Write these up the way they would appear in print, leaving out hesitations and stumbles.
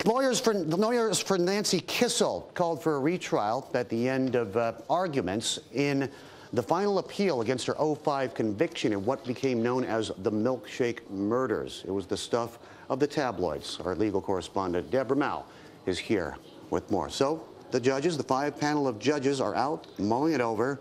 Lawyers for Nancy Kissel called for a retrial at the end of arguments in the final appeal against her '05 conviction in what became known as the MILKSHAKE murders. It was the stuff of the tabloids. Our legal correspondent, Debra, is here with more. So the judges, the 5 panel of judges, are out mulling it over.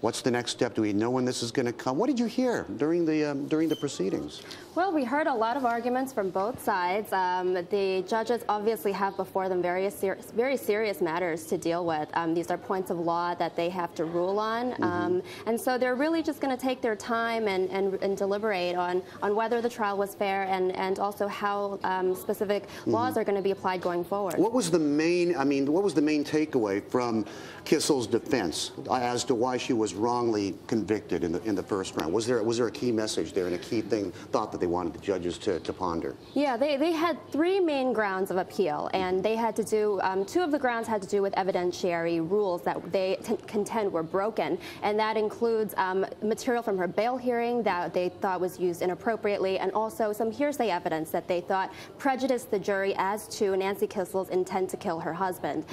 What's the next step? Do we know when this is going to come? What did you hear during the proceedings? Well, we heard a lot of arguments from both sides. The judges obviously have before them very serious matters to deal with. These are points of law that they have to rule on. And so they're really just going to take their time and deliberate on whether the trial was fair and also how specific laws are going to be applied going forward. What was the main, what was the main takeaway from Kissel's defense as to why she was wrongly convicted in the first round? Was there a key message there and a key thought that they wanted the judges to ponder? Yeah, they had 3 main grounds of appeal, and they had to do 2 of the grounds had to do with evidentiary rules that they contend were broken, and that includes material from her bail hearing that they thought was used inappropriately, and also some hearsay evidence that they thought prejudiced the jury as to Nancy Kissel's intent to kill her husband.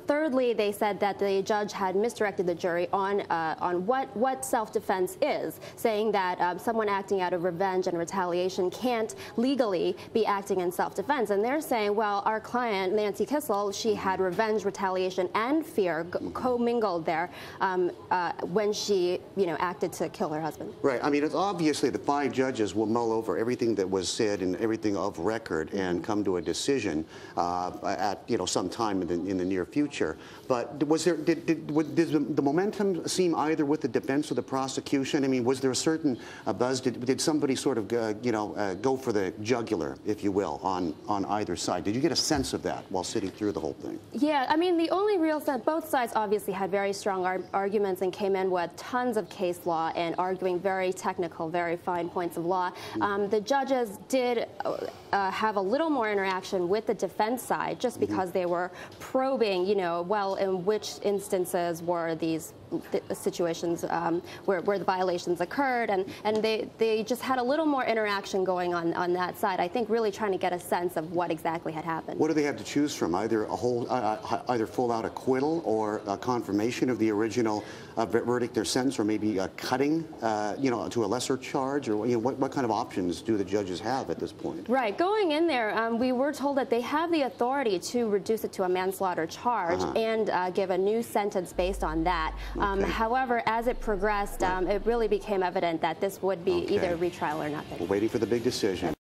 Thirdly, they said that the judge had misdirected the jury on what self-defense is, saying that someone acting out of revenge and retaliation can't legally be acting in self-defense. And they're saying, well, our client, Nancy Kissel, she had revenge, retaliation, and fear commingled there when she, acted to kill her husband. Right. It's obviously the 5 judges will mull over everything that was said and everything of record and come to a decision at some time in the near future. But did the momentum seem either with the defense or the prosecution? Was there a certain buzz? Did somebody sort of go for the jugular, if you will, on either side? Did you get a sense of that while sitting through the whole thing? Yeah, the only real sense, both sides obviously had very strong arguments and came in with tons of case law and arguing very technical, very fine points of law. The judges did have a little more interaction with the defense side just because they were probing, well, in which instances were these situations where the violations occurred, and they just had a little more interaction going on that side, I think, really trying to get a sense of what exactly had happened. What do they have to choose from? Either either full-out acquittal or a confirmation of the original verdict or sentence, or maybe cutting, to a lesser charge, or what kind of options do the judges have at this point? Right. Going in there, we were told that they have the authority to reduce it to a manslaughter charge and give a new sentence based on that. However, as it progressed, it really became evident that this would be either retrial or nothing. We're waiting for the big decision.